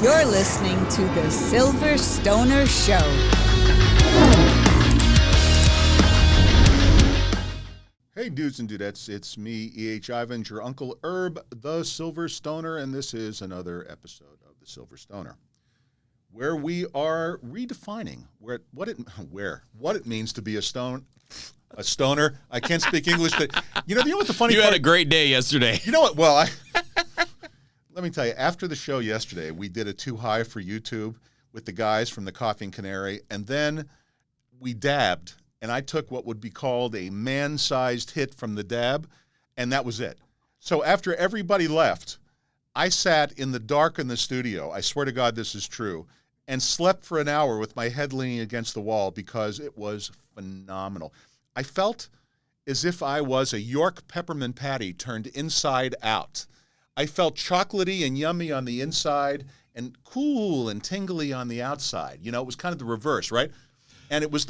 You're listening to The Silver Stoner Show. Hey dudes and dudettes, it's me, E.H. Ivins, your Uncle Herb, the Silver Stoner, and this is another episode of The Silver Stoner, where we are redefining what it means to be a stoner. I can't speak English. You know what the funny part? You had a great day yesterday. You know what? Well, let me tell you, after the show yesterday, we did a Too High for YouTube with the guys from the Coffee and Canary, and then we dabbed, and I took what would be called a man-sized hit from the dab, and that was it. So after everybody left, I sat in the dark in the studio, I swear to God this is true, and slept for an hour with my head leaning against the wall because it was phenomenal. I felt as if I was a York peppermint patty turned inside out. I felt chocolatey and yummy on the inside and cool and tingly on the outside. You know, it was kind of the reverse, right? And it was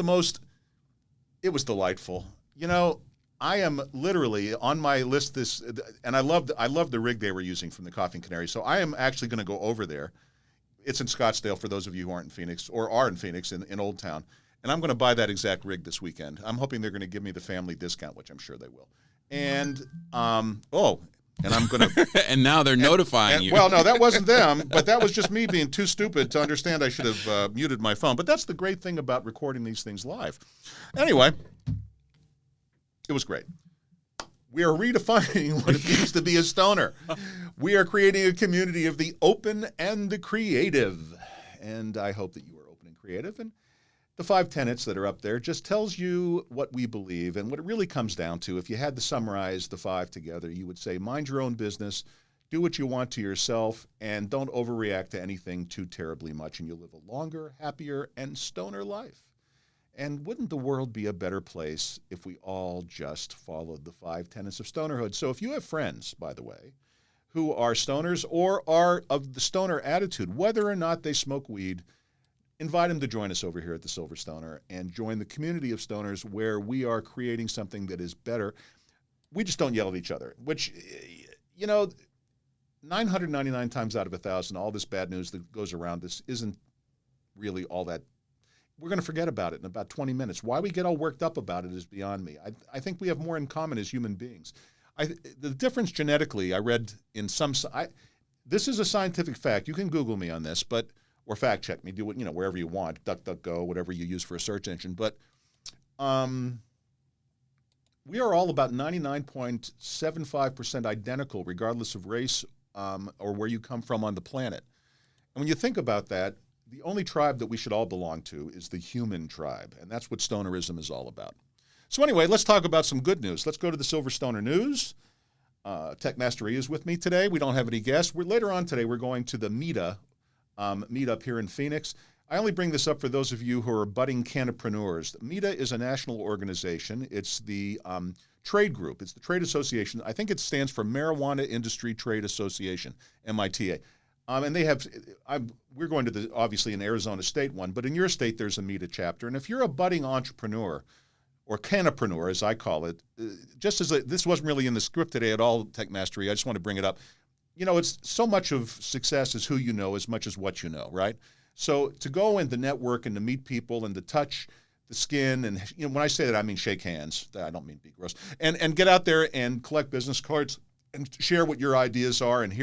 delightful. You know, I am literally on my list and I love the rig they were using from the Coffee and Canary. So I am actually going to go over there. It's in Scottsdale for those of you who aren't in Phoenix or are in Phoenix in Old Town. And I'm going to buy that exact rig this weekend. I'm hoping they're going to give me the family discount, which I'm sure they will. And, and I'm going to... And now they're notifying you. Well, no, that wasn't them, but that was just me being too stupid to understand I should have muted my phone. But that's the great thing about recording these things live. Anyway, it was great. We are redefining what it means to be a stoner. We are creating a community of the open and the creative. And I hope that you are open and creative. And the 5 tenets that are up there just tells you what we believe and what it really comes down to. If you had to summarize the 5 together, you would say, mind your own business, do what you want to yourself, and don't overreact to anything too terribly much, and you'll live a longer, happier, and stoner life. And wouldn't the world be a better place if we all just followed the 5 tenets of stonerhood? So if you have friends, by the way, who are stoners or are of the stoner attitude, whether or not they smoke weed, invite them to join us over here at the Silver Stoner and join the community of stoners where we are creating something that is better. We just don't yell at each other, which, you know, 999 times out of 1,000, all this bad news that goes around this isn't really all that. We're going to forget about it in about 20 minutes. Why we get all worked up about it is beyond me. I think we have more in common as human beings. The difference genetically, I read in some, this is a scientific fact. You can Google me on this, or fact check me, do it, wherever you want, DuckDuckGo, whatever you use for a search engine. But we are all about 99.75% identical, regardless of race or where you come from on the planet. And when you think about that, the only tribe that we should all belong to is the human tribe. And that's what stonerism is all about. So anyway, let's talk about some good news. Let's go to the Silver Stoner News. Tech Master E is with me today. We don't have any guests. Later on today, we're going to the meetup here in Phoenix. I only bring this up for those of you who are budding cannapreneurs. META is a national organization. It's the trade group. It's the trade association. I think it stands for Marijuana Industry Trade Association, MITA. And they have, we're going to obviously an Arizona State one, but in your state there's a META chapter. And if you're a budding entrepreneur, or cannapreneur as I call it, this wasn't really in the script today at all, Tech Mastery, I just want to bring it up. It's so much of success is who you know as much as what you know, right? So to go and to network and to meet people and to touch the skin and, when I say that, I mean shake hands. I don't mean be gross. And get out there and collect business cards and share what your ideas are and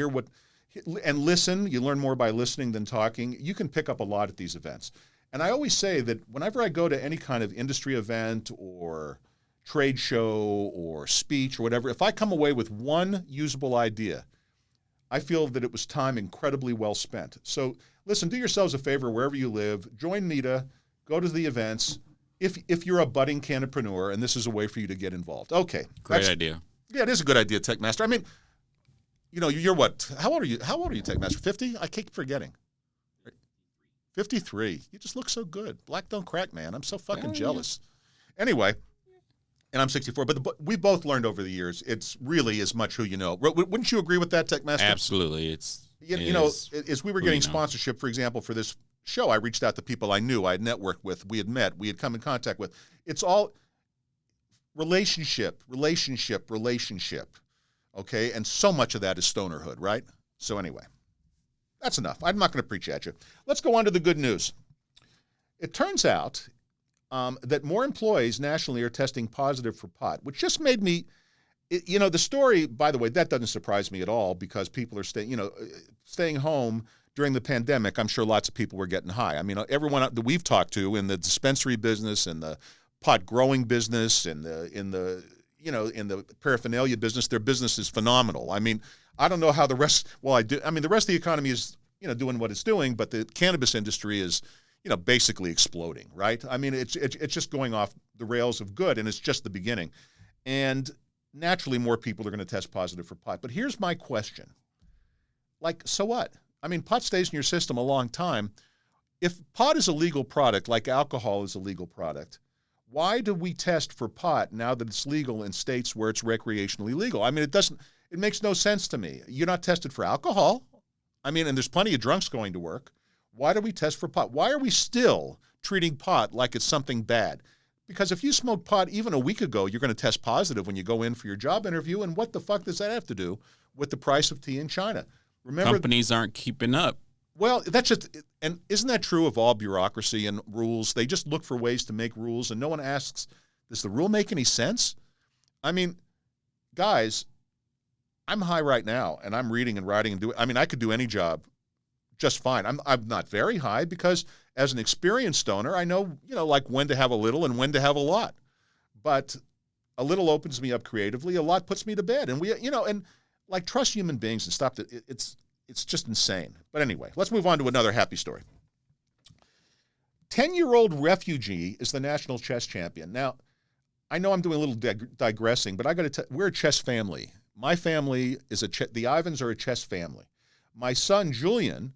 and listen. You learn more by listening than talking. You can pick up a lot at these events. And I always say that whenever I go to any kind of industry event or trade show or speech or whatever, if I come away with one usable idea, I feel that it was time incredibly well spent. So listen, do yourselves a favor wherever you live, join META, go to the events, if you're a budding cannapreneur, and this is a way for you to get involved. Okay. Great idea. Yeah, it is a good idea, Tech Master. I mean, you're what? How old are you? How old are you, Tech Master? 50? I keep forgetting. 53. You just look so good. Black don't crack, man. I'm so fucking jealous. Anyway, and I'm 64. But we both learned over the years, it's really as much who you know. Wouldn't you agree with that, Tech Master? Absolutely. As we were getting sponsorship, for example, for this show, I reached out to people I knew, I had networked with, we had met, we had come in contact with. It's all relationship. Okay? And so much of that is stonerhood, right? So anyway. That's enough. I'm not going to preach at you. Let's go on to the good news. It turns out that more employees nationally are testing positive for pot, which just made me, the story, by the way, that doesn't surprise me at all because people are staying home during the pandemic. I'm sure lots of people were getting high. I mean, everyone that we've talked to in the dispensary business and the pot growing business and in the paraphernalia business, their business is phenomenal. I mean, I don't know how the rest, the rest of the economy is, doing what it's doing, but the cannabis industry is, basically exploding, right? I mean, it's just going off the rails of good, and it's just the beginning. And naturally, more people are going to test positive for pot. But here's my question. So what? I mean, pot stays in your system a long time. If pot is a legal product, like alcohol is a legal product, why do we test for pot now that it's legal in states where it's recreationally legal? I mean, it makes no sense to me. You're not tested for alcohol. I mean, and there's plenty of drunks going to work. Why do we test for pot? Why are we still treating pot like it's something bad? Because if you smoked pot even a week ago, you're going to test positive when you go in for your job interview. And what the fuck does that have to do with the price of tea in China? Remember, companies aren't keeping up. Well, and isn't that true of all bureaucracy and rules? They just look for ways to make rules, and no one asks, does the rule make any sense? I mean, guys, I'm high right now, and I'm reading and writing and doing. I mean, I could do any job just fine. I'm not very high because as an experienced stoner, I know, when to have a little and when to have a lot. But a little opens me up creatively, a lot puts me to bed. And trust human beings and stop that. It's just insane. But anyway, let's move on to another happy story. 10-year-old refugee is the national chess champion. Now, I know I'm doing a little digressing, but I got to tell we're a chess family. My family is the Ivans are a chess family. My son, Julian,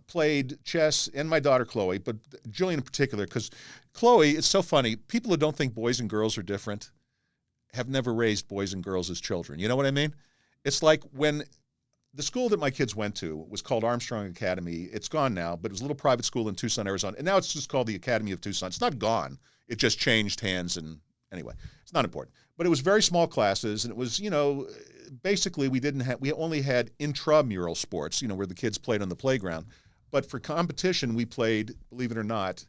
played chess, and my daughter, Chloe, but Julian in particular, because Chloe, it's so funny. People who don't think boys and girls are different have never raised boys and girls as children. You know what I mean? It's like when the school that my kids went to was called Armstrong Academy. It's gone now, but it was a little private school in Tucson, Arizona. And now it's just called the Academy of Tucson. It's not gone. It just changed hands, and anyway, it's not important. But it was very small classes, and it was, basically we only had intramural sports, where the kids played on the playground. But for competition, we played, believe it or not,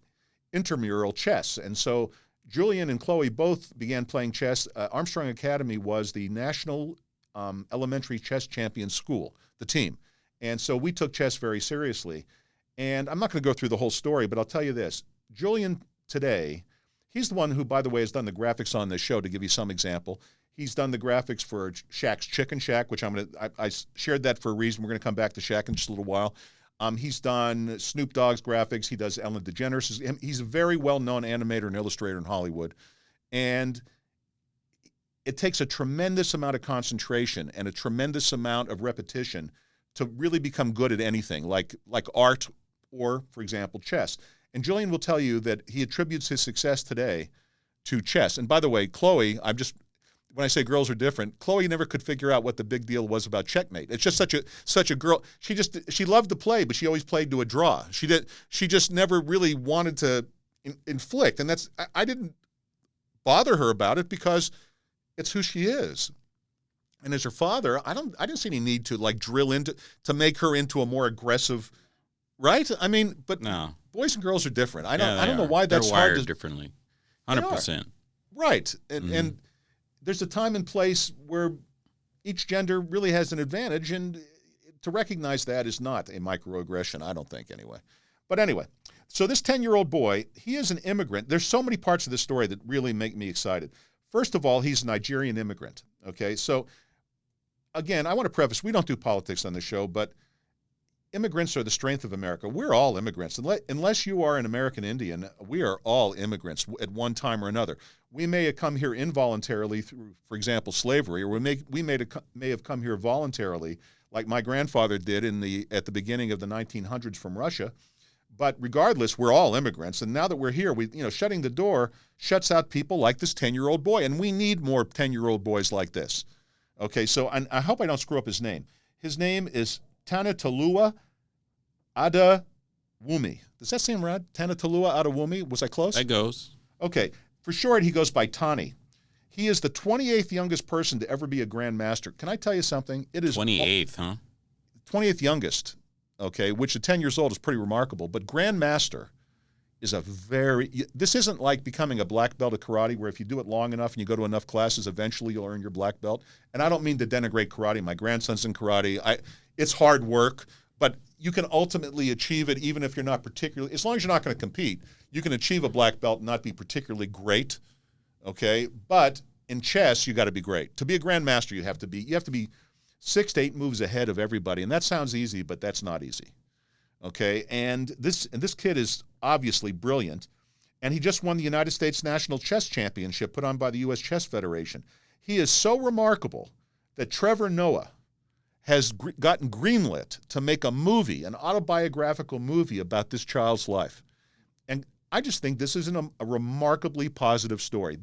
intramural chess. And so Julian and Chloe both began playing chess. Armstrong Academy was the national elementary chess champion school, the team. And so we took chess very seriously. And I'm not going to go through the whole story, but I'll tell you this. Julian today, he's the one who, by the way, has done the graphics on this show, to give you some example. He's done the graphics for Shaq's Chicken Shack, which I shared that for a reason. We're going to come back to Shaq in just a little while. He's done Snoop Dogg's graphics. He does Ellen DeGeneres. He's a very well-known animator and illustrator in Hollywood. And it takes a tremendous amount of concentration and a tremendous amount of repetition to really become good at anything, like art or, for example, chess. And Julian will tell you that he attributes his success today to chess. And by the way, Chloe, when I say girls are different, Chloe never could figure out what the big deal was about checkmate. It's just such a girl. She loved to play, but she always played to a draw. She just never really wanted to inflict. And I didn't bother her about it because it's who she is. And as her father, I didn't see any need to drill to make her into a more aggressive, right? I mean, but no. Boys and girls are different. I don't know why that's They're wired hard to differently. 100%. Right. And there's a time and place where each gender really has an advantage, and to recognize that is not a microaggression, I don't think, anyway. But anyway, so this 10-year-old boy, he is an immigrant. There's so many parts of this story that really make me excited. First of all, he's a Nigerian immigrant, okay? So, again, I want to preface, we don't do politics on the show, but immigrants are the strength of America. We're all immigrants. Unless you are an American Indian, we are all immigrants at one time or another. We may have come here involuntarily through, for example, slavery, or we may have come here voluntarily, like my grandfather did at the beginning of the 1900s from Russia. But regardless, we're all immigrants. And now that we're here, shutting the door shuts out people like this 10-year-old boy. And we need more 10-year-old boys like this. Okay, so I hope I don't screw up his name. His name is Tanatalua Adewumi. Does that seem right? Tanatalua Adewumi? Was I close? That goes. Okay. For short, he goes by Tani. He is the 28th youngest person to ever be a Grand Master. Can I tell you something? It is 28th, huh? 28th youngest. okay, which at 10 years old is pretty remarkable. But Grandmaster is this isn't like becoming a black belt of karate where if you do it long enough and you go to enough classes, eventually you'll earn your black belt. And I don't mean to denigrate karate. My grandson's in karate. It's hard work, but you can ultimately achieve it even if you're not particularly, as long as you're not going to compete, you can achieve a black belt and not be particularly great, okay? But in chess, you got to be great. To be a grandmaster, you have to be 6 to 8 moves ahead of everybody. And that sounds easy, but that's not easy. Okay, and this kid is obviously brilliant, and he just won the United States National Chess Championship put on by the U.S. Chess Federation. He is so remarkable that Trevor Noah has gotten greenlit to make a movie, an autobiographical movie about this child's life. And I just think this is a remarkably positive story.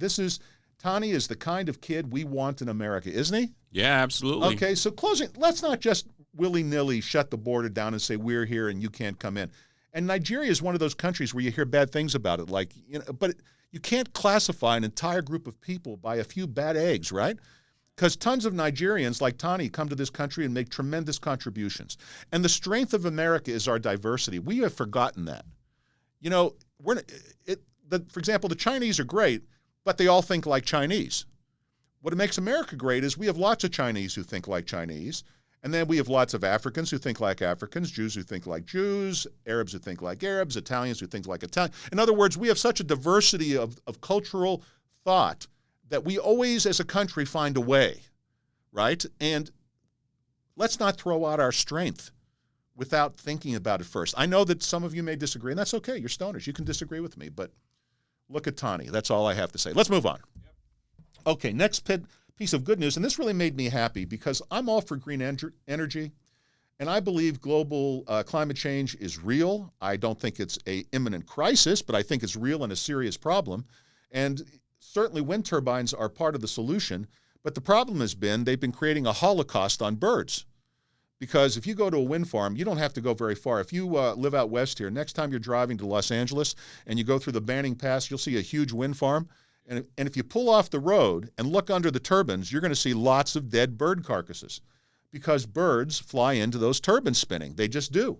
Tani is the kind of kid we want in America, isn't he? Yeah, absolutely. Okay, so closing, let's not just willy-nilly shut the border down and say we're here and you can't come in. And Nigeria is one of those countries where you hear bad things about it, like, but you can't classify an entire group of people by a few bad eggs, right? Because tons of Nigerians like Tani come to this country and make tremendous contributions. And the strength of America is our diversity. We have forgotten that. For example, the Chinese are great, but they all think like Chinese. What makes America great is we have lots of Chinese who think like Chinese, and then we have lots of Africans who think like Africans, Jews who think like Jews, Arabs who think like Arabs, Italians who think like Italians. In other words, we have such a diversity of cultural thought that we always, as a country, find a way, right? And let's not throw out our strength without thinking about it first. I know that some of you may disagree, and that's okay. You're stoners. You can disagree with me, but look at Tani. That's all I have to say. Let's move on. Okay, next piece of good news, and this really made me happy because I'm all for green energy, and I believe global climate change is real. I don't think it's an imminent crisis, but I think it's real and a serious problem. And certainly wind turbines are part of the solution, but the problem has been they've been creating a holocaust on birds. Because if you go to a wind farm, you don't have to go very far. If you live out west here, next time you're driving to Los Angeles and you go through the Banning Pass, you'll see a huge wind farm. And if you pull off the road and look under the turbines, you're going to see lots of dead bird carcasses because birds fly into those turbines spinning. They just do.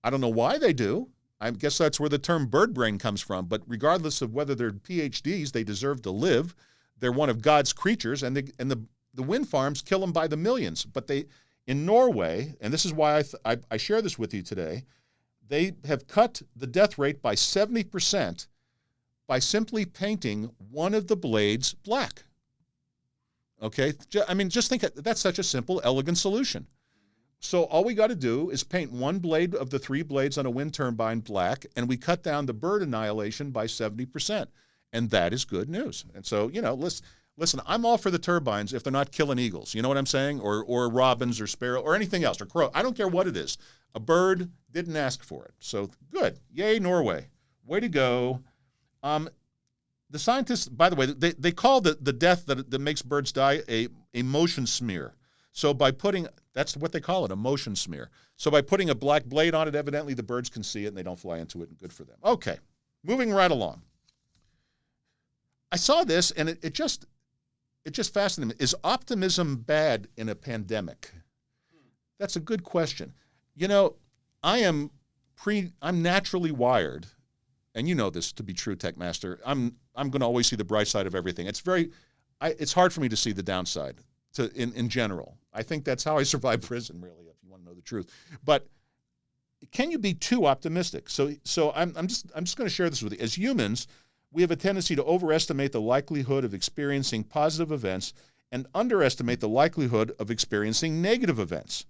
I don't know why they do. I guess that's where the term bird brain comes from. But regardless of whether they're PhDs, they deserve to live. They're one of God's creatures, and the wind farms kill them by the millions. But in Norway, and this is why I share this with you today, they have cut the death rate by 70% by simply painting one of the blades black. Okay? I mean, just think, that's such a simple, elegant solution. So all we got to do is paint one blade of the 3 blades on a wind turbine black, and we cut down the bird annihilation by 70%. And that is good news. And so, listen, I'm all for the turbines if they're not killing eagles. You know what I'm saying? Or robins or sparrow or anything else, or crow. I don't care what it is. A bird didn't ask for it. So good. Yay, Norway. Way to go. The scientists, by the way, they call the death that makes birds die a motion smear. So that's what they call it, a motion smear. So by putting a black blade on it, evidently the birds can see it and they don't fly into it, and good for them. Okay, moving right along. I saw this and it just fascinated me. Is optimism bad in a pandemic? That's a good question. I'm naturally wired, and you know this to be true, Tech Master. I'm going to always see the bright side of everything. It's hard for me to see the downside in general. I think that's how I survived prison, really, if you want to know the truth. But can you be too optimistic? So I'm just going to share this with you. As humans, we have a tendency to overestimate the likelihood of experiencing positive events and underestimate the likelihood of experiencing negative events.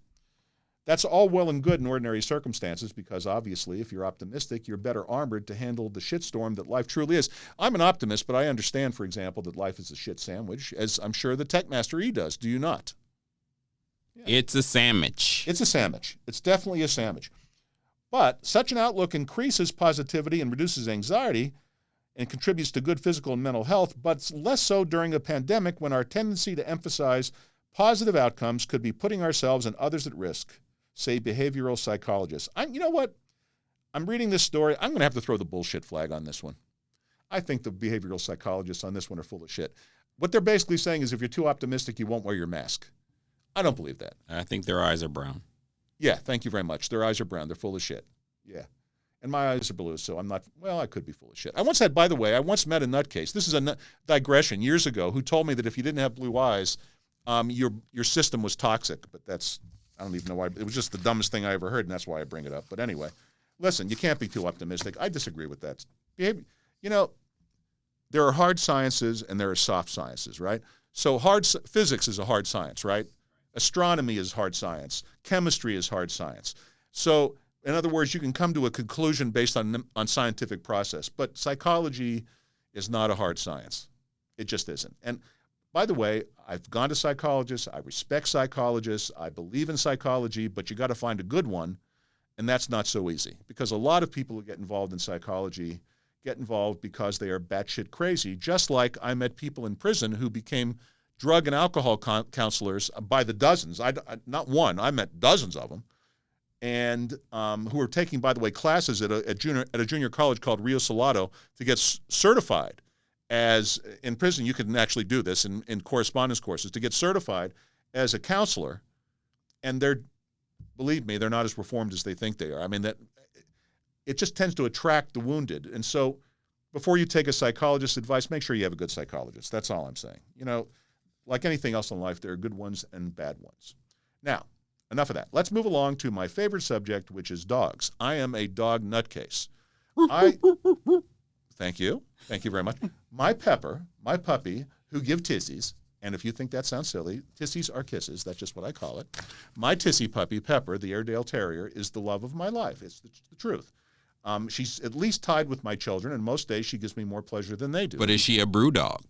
That's all well and good in ordinary circumstances because obviously if you're optimistic, you're better armored to handle the shitstorm that life truly is. I'm an optimist, but I understand, for example, that life is a shit sandwich, as I'm sure the Tech Master E does. Do you not? Yeah. It's a sandwich. It's a sandwich. It's definitely a sandwich. But such an outlook increases positivity and reduces anxiety and contributes to good physical and mental health, but less so during a pandemic when our tendency to emphasize positive outcomes could be putting ourselves and others at risk, say behavioral psychologists. You know what? I'm reading this story. I'm going to have to throw the bullshit flag on this one. I think the behavioral psychologists on this one are full of shit. What they're basically saying is if you're too optimistic, you won't wear your mask. I don't believe that. I think their eyes are brown. Yeah, thank you very much. Their eyes are brown. They're full of shit. Yeah. And my eyes are blue, so I'm not, well, I could be full of shit. I once met a nutcase. This is a digression years ago, who told me that if you didn't have blue eyes, your system was toxic. But I don't even know why. It was just the dumbest thing I ever heard, and that's why I bring it up. But anyway, listen, you can't be too optimistic. I disagree with that. There are hard sciences and there are soft sciences, right? So physics is a hard science, right? Astronomy is hard science. Chemistry is hard science. So, in other words, you can come to a conclusion based on scientific process. But psychology is not a hard science. It just isn't. And by the way, I've gone to psychologists. I respect psychologists. I believe in psychology, but you got to find a good one, and that's not so easy. Because a lot of people who get involved in psychology get involved because they are batshit crazy, just like I met people in prison who became drug and alcohol counselors by the dozens. Not one, I met dozens of them, and who were taking, by the way, classes at a junior college called Rio Salado to get certified as, in prison you can actually do this in correspondence courses, to get certified as a counselor, and believe me, they're not as reformed as they think they are. I mean, that it just tends to attract the wounded. And so before you take a psychologist's advice, make sure you have a good psychologist. That's all I'm saying. Like anything else in life, there are good ones and bad ones. Now, enough of that. Let's move along to my favorite subject, which is dogs. I am a dog nutcase. Thank you. Thank you very much. My Pepper, my puppy, who give tissies, and if you think that sounds silly, tissies are kisses. That's just what I call it. My tissy puppy, Pepper, the Airedale Terrier, is the love of my life. It's the truth. She's at least tied with my children, and most days she gives me more pleasure than they do. But is she a brew dog?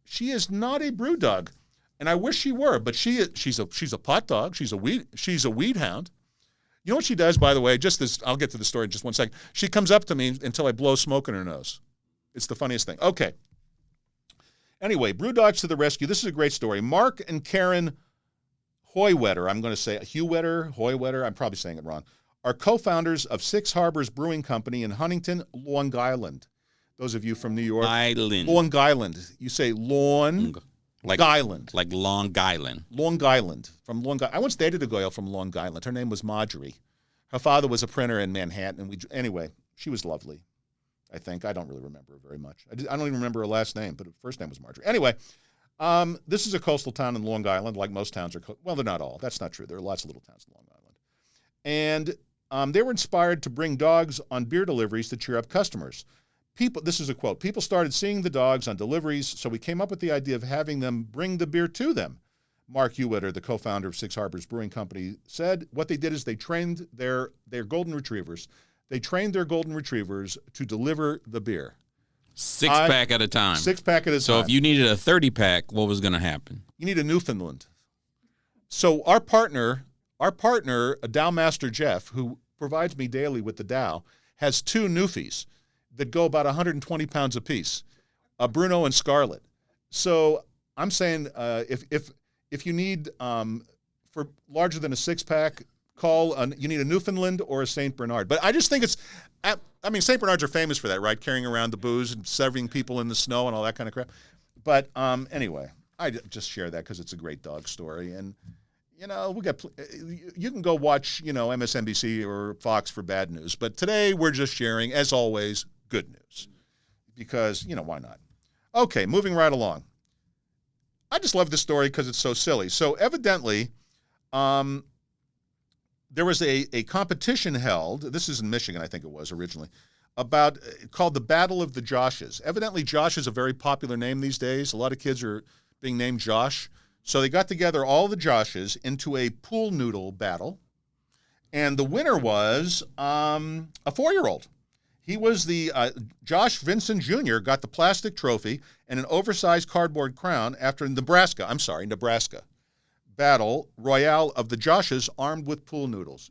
She is not a brew dog, and I wish she were. But she's a pot dog. She's a weed hound. You know what she does, by the way? I'll get to the story in just 1 second. She comes up to me until I blow smoke in her nose. It's the funniest thing. Okay. Anyway, brew dogs to the rescue. This is a great story. Mark and Karen Hoywetter, I'm going to say Hoywetter, I'm probably saying it wrong, are co-founders of Six Harbors Brewing Company in Huntington, Long Island. Those of you from New York. Island. Long Island. You say Long Island. Like Long Island. Long Island. From Long Island. I once dated a girl from Long Island. Her name was Marjorie. Her father was a printer in Manhattan. And anyway, she was lovely, I think. I don't really remember her very much. I don't even remember her last name, but her first name was Marjorie. Anyway, this is a coastal town in Long Island, like most towns are. Well, they're not all. That's not true. There are lots of little towns in Long Island. And they were inspired to bring dogs on beer deliveries to cheer up customers. This is a quote, people started seeing the dogs on deliveries, so we came up with the idea of having them bring the beer to them. Mark Hoywetter, the co-founder of Six Harbors Brewing Company, said what they did is they trained their golden retrievers. They trained their golden retrievers to deliver the beer. Six-pack at a time. Six-pack at a time. So if you needed a 30-pack, what was going to happen? You need a Newfoundland. So our partner, Dowmaster Jeff, who provides me daily with the Dow, has two Newfies that go about 120 pounds apiece, Bruno and Scarlet. So I'm saying if you need, for larger than a six-pack, you need a Newfoundland or a St. Bernard. But I just think St. Bernards are famous for that, right? Carrying around the booze and serving people in the snow and all that kind of crap. But anyway, I just share that because it's a great dog story. And, you can go watch, MSNBC or Fox for bad news. But today we're just sharing, as always, good news. Because, why not? Okay, moving right along. I just love this story because it's so silly. So evidently, there was a competition held, this is in Michigan, I think it was originally, called the Battle of the Joshes. Evidently, Josh is a very popular name these days. A lot of kids are being named Josh. So they got together all the Joshes into a pool noodle battle. And the winner was a 4-year-old. He was the Josh Vincent Jr. got the plastic trophy and an oversized cardboard crown after Nebraska battle royale of the Joshes armed with pool noodles.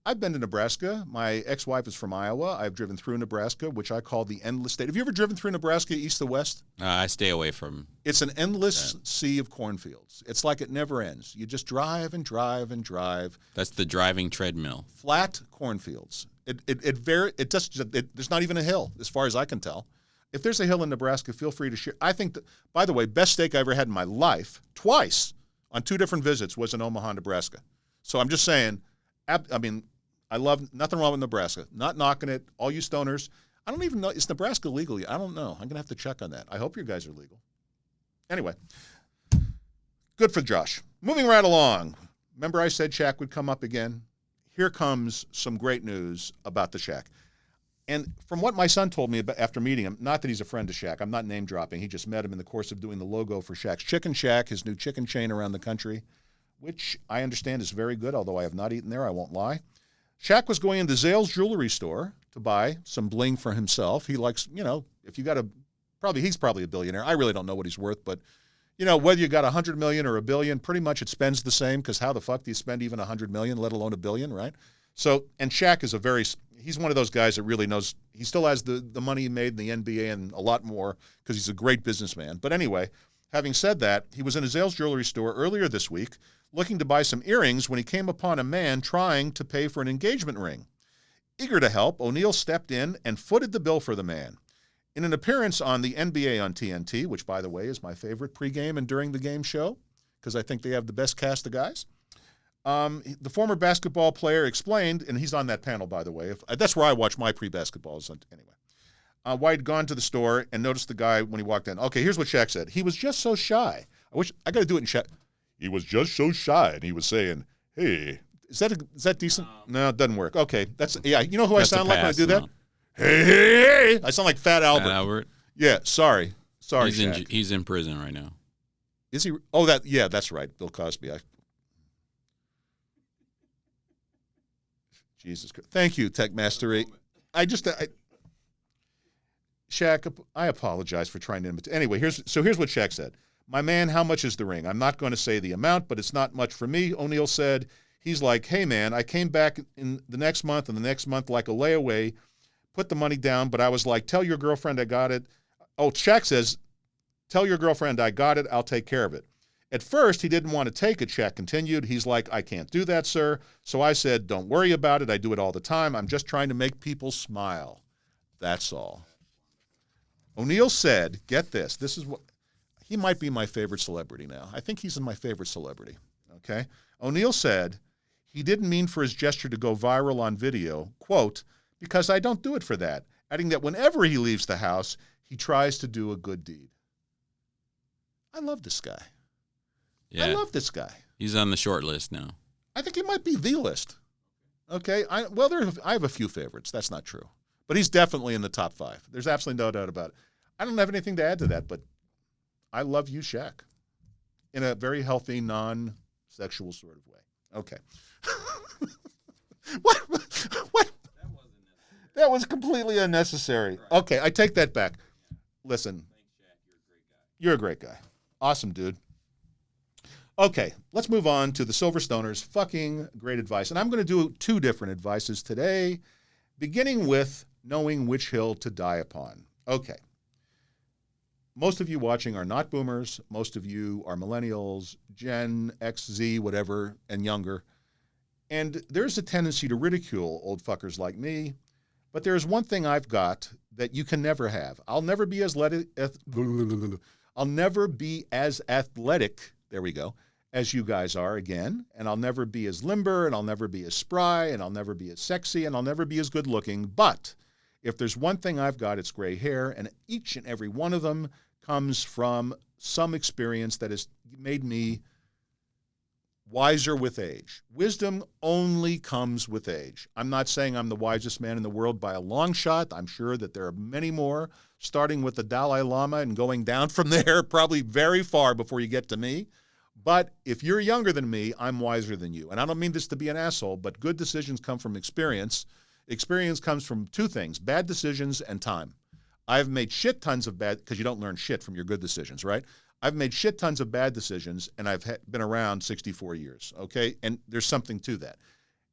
I've been to Nebraska. My ex-wife is from Iowa. I've driven through Nebraska, which I call the endless state. Have you ever driven through Nebraska, east to west? I stay away from. It's an endless sea of cornfields. It's like it never ends. You just drive and drive and drive. That's the driving treadmill. Flat cornfields. There's not even a hill, as far as I can tell. If there's a hill in Nebraska, feel free to share. I think, by the way, best steak I ever had in my life, twice, on 2 different visits, was in Omaha, Nebraska. So I'm just saying, I mean, I love nothing wrong with Nebraska. Not knocking it. All you stoners. I don't even know. Is Nebraska legal yet? I don't know. I'm going to have to check on that. I hope your guys are legal. Anyway, good for Josh. Moving right along. Remember I said Shaq would come up again? Here comes some great news about the Shaq. And from what my son told me about after meeting him, not that he's a friend to Shaq. I'm not name dropping. He just met him in the course of doing the logo for Shaq's Chicken Shack, his new chicken chain around the country, which I understand is very good, although I have not eaten there. I won't lie. Shaq was going into Zales jewelry store to buy some bling for himself. He likes, if you got he's probably a billionaire. I really don't know what he's worth, but whether you got $100 million or $1 billion, pretty much it spends the same, because how the fuck do you spend even $100 million, let alone $1 billion, right? So, and Shaq is he's one of those guys that really knows, he still has the money he made in the NBA and a lot more, because he's a great businessman. But anyway, having said that, he was in a Zales jewelry store earlier this week looking to buy some earrings when he came upon a man trying to pay for an engagement ring. Eager to help, O'Neal stepped in and footed the bill for the man. In an appearance on the NBA on TNT, which, by the way, is my favorite pregame and during the game show, because I think they have the best cast of guys, the former basketball player explained, and he's on that panel, by the way. That's where I watch my pre-basketballs. Anyway, why he'd gone to the store and noticed the guy when he walked in. Okay, here's what Shaq said. He was just so shy. I got to do it in Shaq. He was just so shy, and he was saying, hey, is that decent? No, it doesn't work. Okay, you know who I sound like when I do that? Hey, I sound like Fat Albert. Fat Albert? Yeah, sorry, Shaq. He's in prison right now. Is he? Oh, that's right, Bill Cosby. Jesus Christ. Thank you, Tech Mastery. Shaq, I apologize for trying to imitate. Anyway, here's what Shaq said. My man, how much is the ring? I'm not going to say the amount, but it's not much for me, O'Neal said. He's like, hey, man, I came back in the next month and the next month like a layaway, put the money down, but I was like, tell your girlfriend I got it. Oh, Shaq says, tell your girlfriend I got it, I'll take care of it. At first, he didn't want to take it, Shaq continued. He's like, I can't do that, sir. So I said, don't worry about it. I do it all the time. I'm just trying to make people smile. That's all. O'Neal said, get this. This is what, he might be my favorite celebrity now. I think he's in my favorite celebrity, okay? O'Neal said he didn't mean for his gesture to go viral on video, quote, because I don't do it for that, adding that whenever he leaves the house, he tries to do a good deed. I love this guy. Yeah. I love this guy. He's on the short list now. I think he might be the list. Okay? I have a few favorites. That's not true. But he's definitely in the top 5. There's absolutely no doubt about it. I don't have anything to add to that, but I love you, Shaq, in a very healthy, non-sexual sort of way. Okay. What? That was completely unnecessary. Okay, I take that back. Listen. Thanks, Shaq. You're a great guy. Awesome, dude. Okay, let's move on to the Silver Stoners' fucking great advice. And I'm going to do 2 different advices today, beginning with knowing which hill to die upon. Okay. Most of you watching are not boomers. Most of you are millennials, Gen X, Z, whatever, and younger. And there's a tendency to ridicule old fuckers like me. But there's one thing I've got that you can never have. I'll never be as athletic, there we go, as you guys are again. And I'll never be as limber, and I'll never be as spry, and I'll never be as sexy, and I'll never be as good looking. But if there's one thing I've got, it's gray hair, and each and every one of them comes from some experience that has made me wiser with age. Wisdom only comes with age. I'm not saying I'm the wisest man in the world by a long shot. I'm sure that there are many more, starting with the Dalai Lama and going down from there, probably very far before you get to me. But if you're younger than me, I'm wiser than you. And I don't mean this to be an asshole, but good decisions come from experience. Experience comes from 2 things, bad decisions and time. I've made shit tons of bad, because you don't learn shit from your good decisions, right? I've made shit tons of bad decisions, and I've been around 64 years, okay? And there's something to that.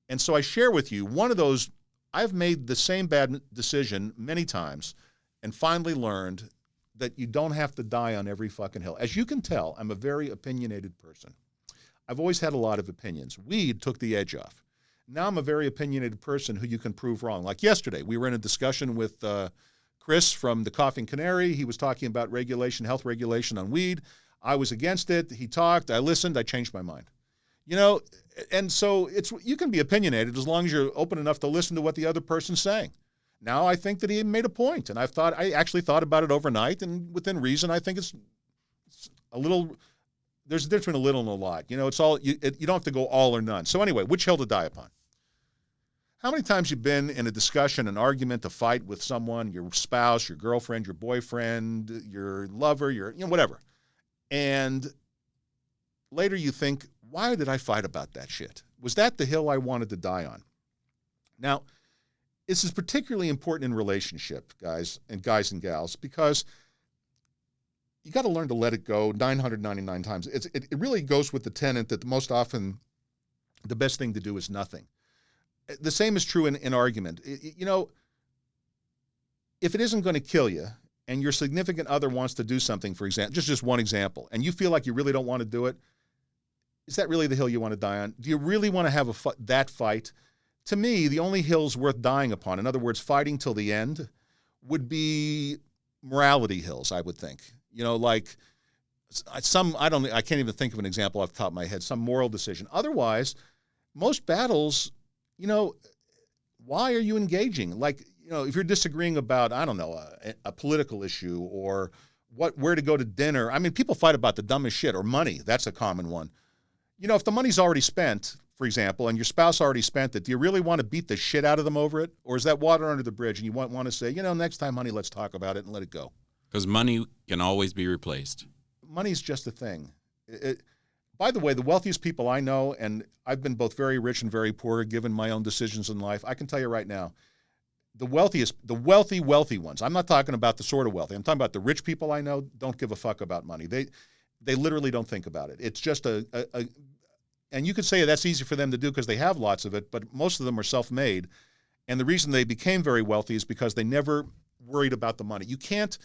And so I share with you one of those, I've made the same bad decision many times and finally learned that you don't have to die on every fucking hill. As you can tell, I'm a very opinionated person. I've always had a lot of opinions. Weed took the edge off. Now I'm a very opinionated person who you can prove wrong. Like yesterday, we were in a discussion with Chris from the Coughing Canary. He was talking about regulation, health regulation on weed. I was against it. He talked. I listened. I changed my mind. You know, and so you can be opinionated as long as you're open enough to listen to what the other person's saying. Now, I think that he made a point, and I actually thought about it overnight, and within reason, I think it's a little. There's a difference between a little and a lot. You know, it's all you don't have to go all or none. So anyway, which hill to die upon? How many times you've been in a discussion, an argument, a fight with someone, your spouse, your girlfriend, your boyfriend, your lover, whatever, and later you think, why did I fight about that shit? Was that the hill I wanted to die on? Now, this is particularly important in relationship, guys and gals, because you got to learn to let it go 999 times. It really goes with the tenet that most often the best thing to do is nothing. The same is true in argument. You know, if it isn't going to kill you and your significant other wants to do something, for example, just one example, and you feel like you really don't want to do it, is that really the hill you want to die on? Do you really want to have that fight? To me, the only hills worth dying upon, in other words, fighting till the end, would be morality hills, I would think. You know, like I can't even think of an example off the top of my head, some moral decision. Otherwise, most battles, you know, why are you engaging? Like, you know, if you're disagreeing about, I don't know, a political issue or where to go to dinner. I mean, people fight about the dumbest shit, or money. That's a common one. You know, if the money's already spent, for example, and your spouse already spent it, do you really want to beat the shit out of them over it? Or is that water under the bridge and you want to say, you know, next time, honey, let's talk about it and let it go? Because money can always be replaced. Money's just a thing. By the way, the wealthiest people I know, and I've been both very rich and very poor, given my own decisions in life, I can tell you right now, the wealthy ones, I'm not talking about the sort of wealthy, I'm talking about the rich people I know don't give a fuck about money. They literally don't think about it. It's just and you could say that's easy for them to do because they have lots of it, but most of them are self-made. And the reason they became very wealthy is because they never worried about the money. You can't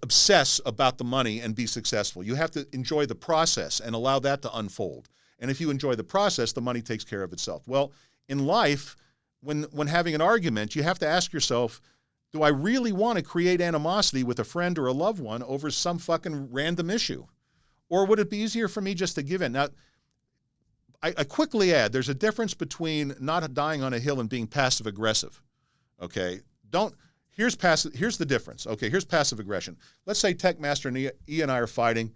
obsess about the money and be successful. You have to enjoy the process and allow that to unfold. And if you enjoy the process, the money takes care of itself. Well, in life, when having an argument, you have to ask yourself, do I really want to create animosity with a friend or a loved one over some fucking random issue? Or would it be easier for me just to give in? Now, I quickly add, there's a difference between not dying on a hill and being passive-aggressive, okay? Here's the difference, okay? Here's passive aggression. Let's say Techmaster and E and I are fighting,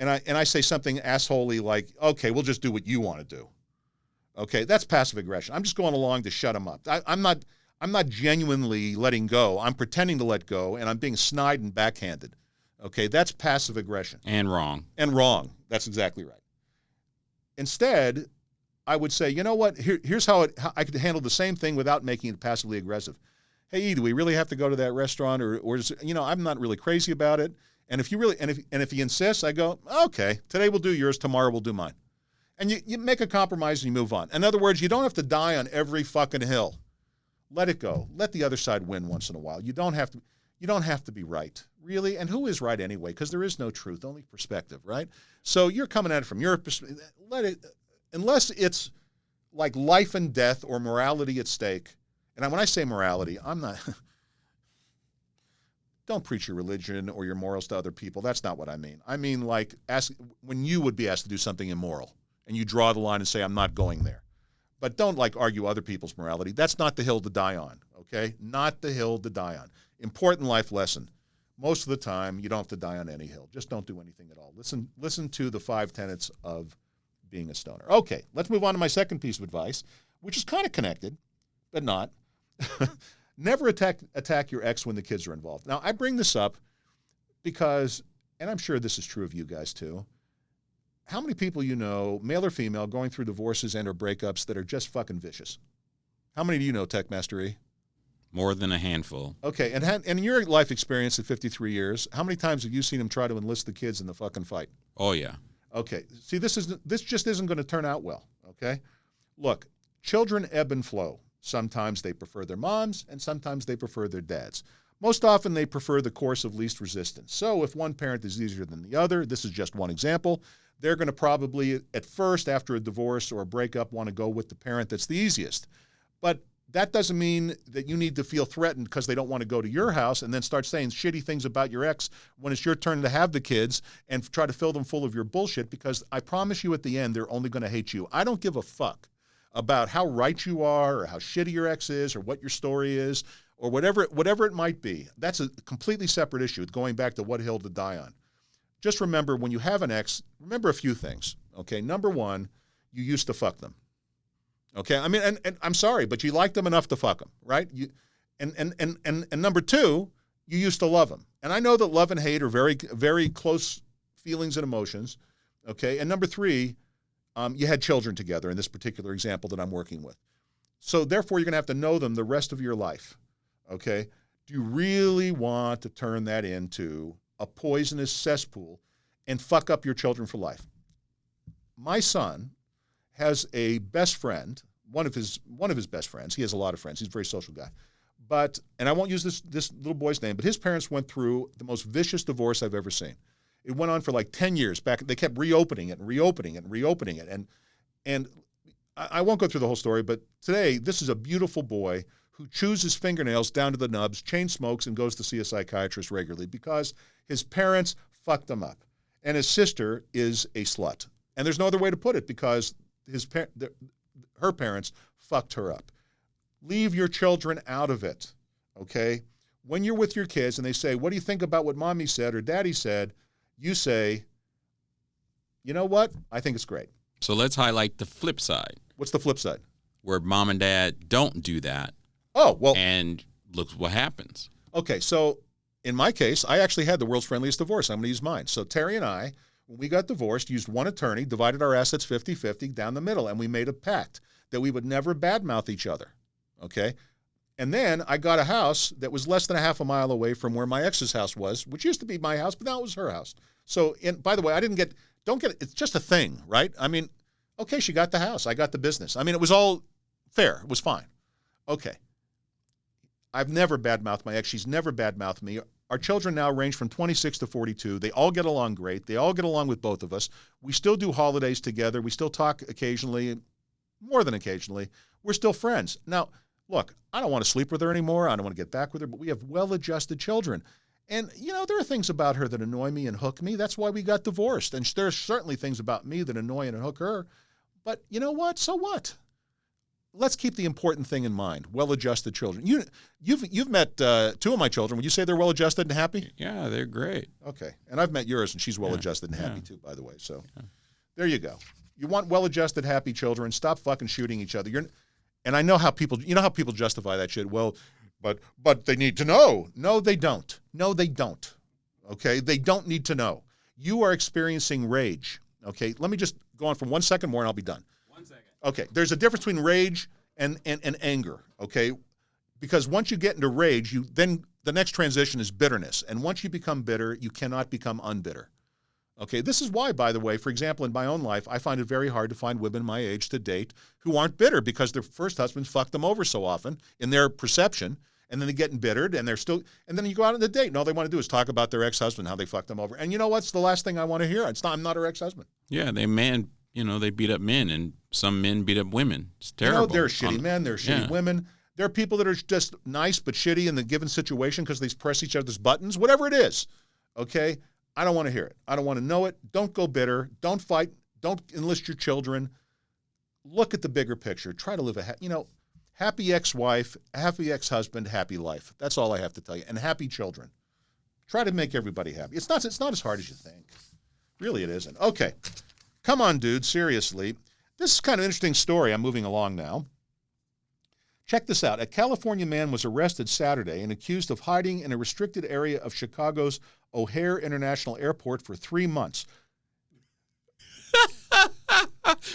and I say something assholey like, okay, we'll just do what you want to do. Okay, that's passive aggression. I'm just going along to shut him up. I'm not genuinely letting go. I'm pretending to let go, and I'm being snide and backhanded. Okay, that's passive aggression. And wrong. And wrong. That's exactly right. Instead, I would say, you know what? Here's how I could handle the same thing without making it passively aggressive. Hey, E, do we really have to go to that restaurant, or is, you know, I'm not really crazy about it. And if you really, and if he insists, I go, okay, today we'll do yours, tomorrow we'll do mine. And you make a compromise and you move on. In other words, you don't have to die on every fucking hill. Let it go. Let the other side win once in a while. You don't have to be right, really. And who is right anyway? Because there is no truth, only perspective, right? So you're coming at it from your perspective. Let it, unless it's like life and death or morality at stake. And when I say morality, I'm not. Don't preach your religion or your morals to other people. That's not what I mean. I mean, like, when you would be asked to do something immoral, and you draw the line and say, I'm not going there. But don't, like, argue other people's morality. That's not the hill to die on, okay? Not the hill to die on. Important life lesson. Most of the time, you don't have to die on any hill. Just don't do anything at all. Listen to the 5 tenets of being a stoner. Okay, let's move on to my second piece of advice, which is kind of connected, but not. Never attack your ex when the kids are involved. Now, I bring this up because, and I'm sure this is true of you guys too, how many people you know, male or female, going through divorces and or breakups that are just fucking vicious? How many do you know, Techmaster E? More than a handful. Okay, and in your life experience at 53 years, how many times have you seen him try to enlist the kids in the fucking fight? Oh, yeah. Okay, see, this just isn't going to turn out well, okay? Look, children ebb and flow. Sometimes they prefer their moms, and sometimes they prefer their dads. Most often they prefer the course of least resistance. So if one parent is easier than the other, this is just one example, they're going to probably, at first, after a divorce or a breakup, want to go with the parent that's the easiest. But that doesn't mean that you need to feel threatened because they don't want to go to your house and then start saying shitty things about your ex when it's your turn to have the kids and try to fill them full of your bullshit, because I promise you at the end, they're only going to hate you. I don't give a fuck about how right you are or how shitty your ex is or what your story is or whatever it might be. That's a completely separate issue, going back to what hill to die on. Just remember, when you have an ex, remember a few things, okay? Number one, you used to fuck them. Okay, I mean, and I'm sorry, but you liked them enough to fuck them, right? And number two, you used to love them. And I know that love and hate are very, very close feelings and emotions, okay? And number three, you had children together in this particular example that I'm working with. So therefore, you're going to have to know them the rest of your life, okay? Do you really want to turn that into a poisonous cesspool and fuck up your children for life? My son has a best friend, one of his best friends. He has a lot of friends. He's a very social guy. But, and I won't use this little boy's name, but his parents went through the most vicious divorce I've ever seen. It went on for like 10 years back. They kept reopening it and reopening it and reopening it. And I won't go through the whole story, but today, this is a beautiful boy who chews his fingernails down to the nubs, chain smokes, and goes to see a psychiatrist regularly because his parents fucked him up. And his sister is a slut. And there's no other way to put it, because her parents fucked her up. Leave your children out of it, okay? When you're with your kids and they say, what do you think about what mommy said or daddy said? You say, you know what? I think it's great. So let's highlight the flip side. What's the flip side? Where mom and dad don't do that. Oh, well. And look what happens. Okay, so in my case, I actually had the world's friendliest divorce. I'm going to use mine. So Terry and I, when we got divorced, used one attorney, divided our assets 50-50 down the middle, and we made a pact that we would never badmouth each other, okay? And then I got a house that was less than a half a mile away from where my ex's house was, which used to be my house, but now it was her house. So, by the way, it's just a thing, right? I mean, okay, she got the house. I got the business. I mean, it was all fair. It was fine. Okay. I've never badmouthed my ex. She's never badmouthed me. Our children now range from 26 to 42. They all get along great. They all get along with both of us. We still do holidays together. We still talk occasionally, more than occasionally. We're still friends. Now, look, I don't want to sleep with her anymore. I don't want to get back with her, but we have well-adjusted children. And, there are things about her that annoy me and hook me. That's why we got divorced. And there are certainly things about me that annoy and hook her. But you know what? So what? Let's keep the important thing in mind, well-adjusted children. You've met two of my children. Would you say they're well-adjusted and happy? Yeah, they're great. Okay. And I've met yours, and she's well-adjusted and happy too, by the way. So there you go. You want well-adjusted, happy children. Stop fucking shooting each other. And I know how people justify that shit. Well, but they need to know. No, they don't. No, they don't. Okay? They don't need to know. You are experiencing rage. Okay? Let me just go on for 1 second more, and I'll be done. Okay, there's a difference between rage and anger, okay? Because once you get into rage, then the next transition is bitterness. And once you become bitter, you cannot become unbitter. Okay, this is why, by the way, for example, in my own life, I find it very hard to find women my age to date who aren't bitter because their first husbands fucked them over so often in their perception, and then they get embittered, and then you go out on the date, and all they want to do is talk about their ex-husband, how they fucked them over. And you know what's the last thing I want to hear? I'm not her ex-husband. Yeah, they beat up men, and some men beat up women. It's terrible. There are shitty men, there are shitty women. There are people that are just nice but shitty in the given situation because they press each other's buttons, whatever it is, okay? I don't want to hear it. I don't want to know it. Don't go bitter. Don't fight. Don't enlist your children. Look at the bigger picture. Try to live happy ex-wife, happy ex-husband, happy life. That's all I have to tell you. And happy children. Try to make everybody happy. It's not as hard as you think. Really, it isn't. Okay. Come on, dude, seriously. This is kind of an interesting story. I'm moving along now. Check this out. A California man was arrested Saturday and accused of hiding in a restricted area of Chicago's O'Hare International Airport for 3 months.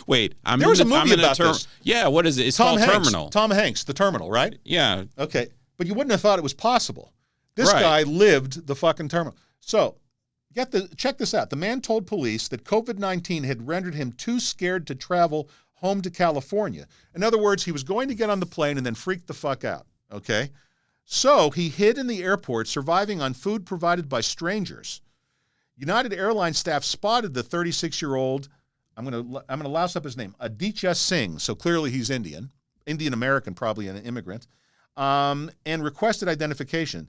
Wait, there was a movie about this. Yeah, what is it? It's Tom called Hanks. Terminal. Tom Hanks, The Terminal, right? Yeah. Okay, but you wouldn't have thought it was possible. This guy lived the fucking terminal. So, check this out. The man told police that COVID-19 had rendered him too scared to travel home to California. In other words, he was going to get on the plane and then freak the fuck out, okay? So he hid in the airport, surviving on food provided by strangers. United Airlines staff spotted the 36-year-old, I'm going to louse up his name, Aditya Singh, so clearly he's Indian, Indian American, probably an immigrant, and requested identification.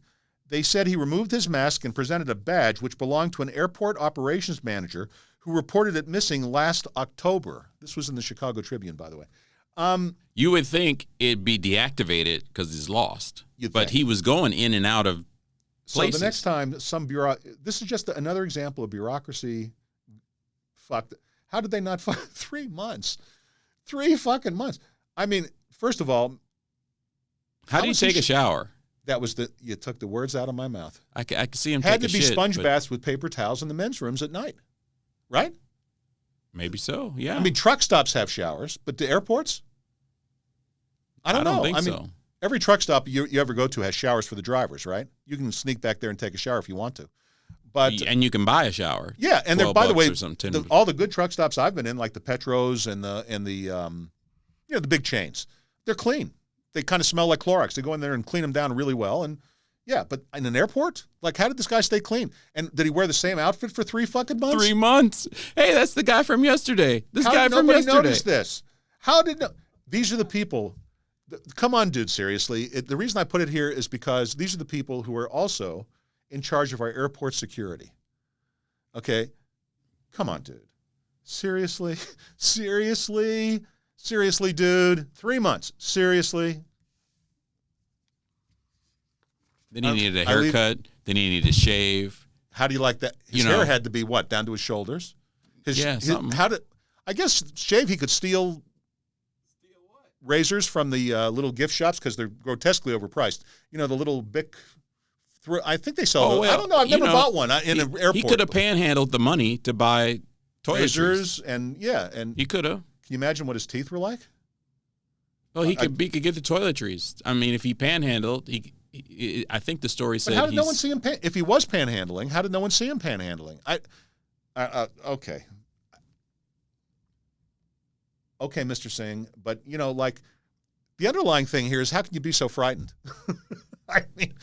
They said he removed his mask and presented a badge which belonged to an airport operations manager who reported it missing last October. This was in the Chicago Tribune, by the way. You would think it'd be deactivated because he's lost. But he was going in and out of places. So the next time this is just another example of bureaucracy. Fuck. How did they not 3 months? 3 fucking months. I mean, first of all. How do you take a shower? That was you took the words out of my mouth. I could see him had take a to be shit, sponge baths with paper towels in the men's rooms at night, right? Maybe so, yeah. I mean, truck stops have showers, but the airports? I don't know. Think I mean, so. Every truck stop you ever go to has showers for the drivers, right? You can sneak back there and take a shower if you want to. And you can buy a shower. Yeah, and by the way, all the good truck stops I've been in, like the Petros and the big chains, they're clean. They kind of smell like Clorox. They go in there and clean them down really well. And yeah, but in an airport, like, how did this guy stay clean? And did he wear the same outfit for 3 fucking months? 3 months. Hey, that's the guy from yesterday. How did nobody notice this? These are the people. Come on, dude, seriously. The reason I put it here is because these are the people who are also in charge of our airport security. Okay? Come on, dude. Seriously? Seriously, dude. 3 months. Seriously. Then he needed a haircut. Then he needed to shave. How do you like that? His hair had to be what? Down to his shoulders? Something. I guess shave, he could steal what? Razors from the little gift shops because they're grotesquely overpriced. You know, the little Bic. I think they sell those. I don't know. I've never bought one in an airport. He could have panhandled the money to buy razors and he could have. Can you imagine what his teeth were like? Well, he could get the toiletries. I mean, if he panhandled, I think the story said. But how did no one see him? If he was panhandling, how did no one see him panhandling? Okay, Mr. Singh, but like the underlying thing here is how can you be so frightened? I mean,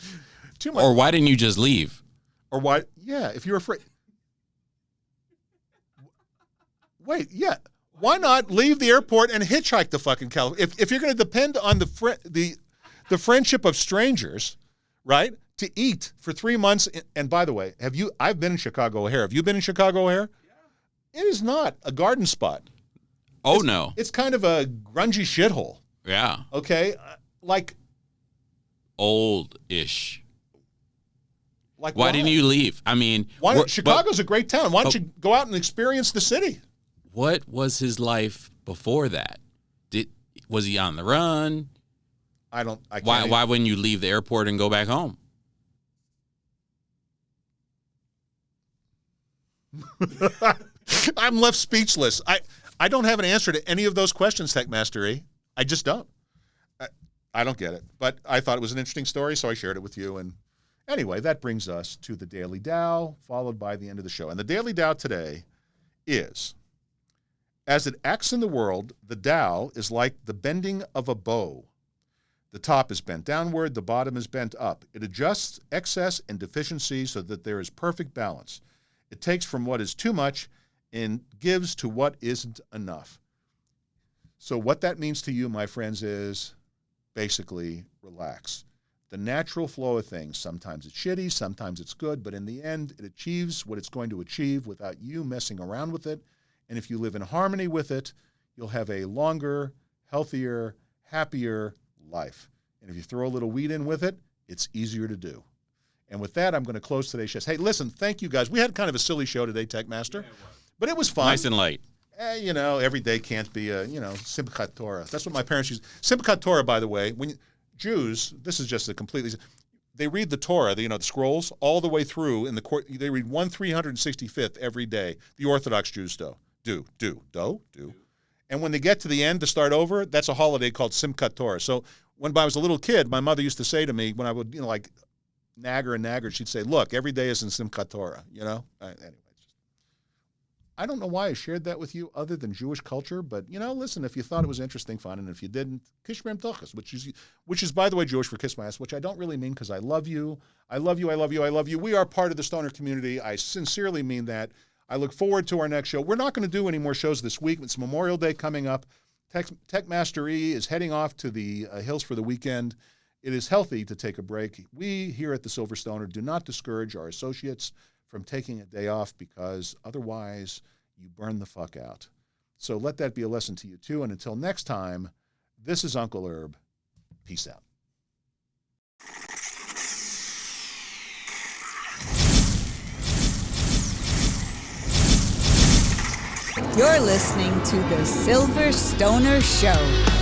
too much. Or why didn't you just leave? Or why? Yeah, if you're afraid. Wait, yeah. Why not leave the airport and hitchhike to fucking California? If you're going to depend on the friendship of strangers, right, to eat for 3 months. And by the way, I've been in Chicago O'Hare. Have you been in Chicago O'Hare? Yeah. It is not a garden spot. No. It's kind of a grungy shithole. Yeah. Okay? Like. Old-ish. Like why didn't you leave? I mean. Chicago's a great town. Why don't you go out and experience the city? What was his life before that? Was he on the run? Why wouldn't you leave the airport and go back home? I'm left speechless. I don't have an answer to any of those questions, Techmaster E. I just don't. I don't get it. But I thought it was an interesting story, so I shared it with you. And anyway, that brings us to the Daily Dow, followed by the end of the show. And the Daily Dow today is, as it acts in the world, the Dow is like the bending of a bow. The top is bent downward, the bottom is bent up. It adjusts excess and deficiency so that there is perfect balance. It takes from what is too much and gives to what isn't enough. So what that means to you, my friends, is basically relax. The natural flow of things. Sometimes it's shitty, sometimes it's good, but in the end, it achieves what it's going to achieve without you messing around with it. And if you live in harmony with it, you'll have a longer, healthier, happier life. And if you throw a little weed in with it, it's easier to do. And with that, I'm going to close today's show. Hey, listen, thank you guys. We had kind of a silly show today, Techmaster, but it was fun. Nice and light. Every day can't be Simchat Torah. That's what my parents used. Simchat Torah, by the way, Jews, this is just a completely, they read the Torah, the scrolls, all the way through in the court. They read 1/365th every day. The Orthodox Jews do. And when they get to the end to start over, that's a holiday called Simchat Torah. So when I was a little kid, my mother used to say to me when I would, nag her, she'd say, look, every day is in Simchat Torah, Anyway, I don't know why I shared that with you other than Jewish culture, but, listen, if you thought it was interesting, fine, and if you didn't, Kishmem Tochas, which is, by the way, Jewish for kiss my ass, which I don't really mean because I love you. I love you, I love you, I love you. We are part of the stoner community. I sincerely mean that. I look forward to our next show. We're not going to do any more shows this week. It's Memorial Day coming up. Tech Master E is heading off to the hills for the weekend. It is healthy to take a break. We here at the Silver Stoner do not discourage our associates from taking a day off because otherwise you burn the fuck out. So let that be a lesson to you too. And until next time, this is Uncle Herb. Peace out. You're listening to The Silver Stoner Show.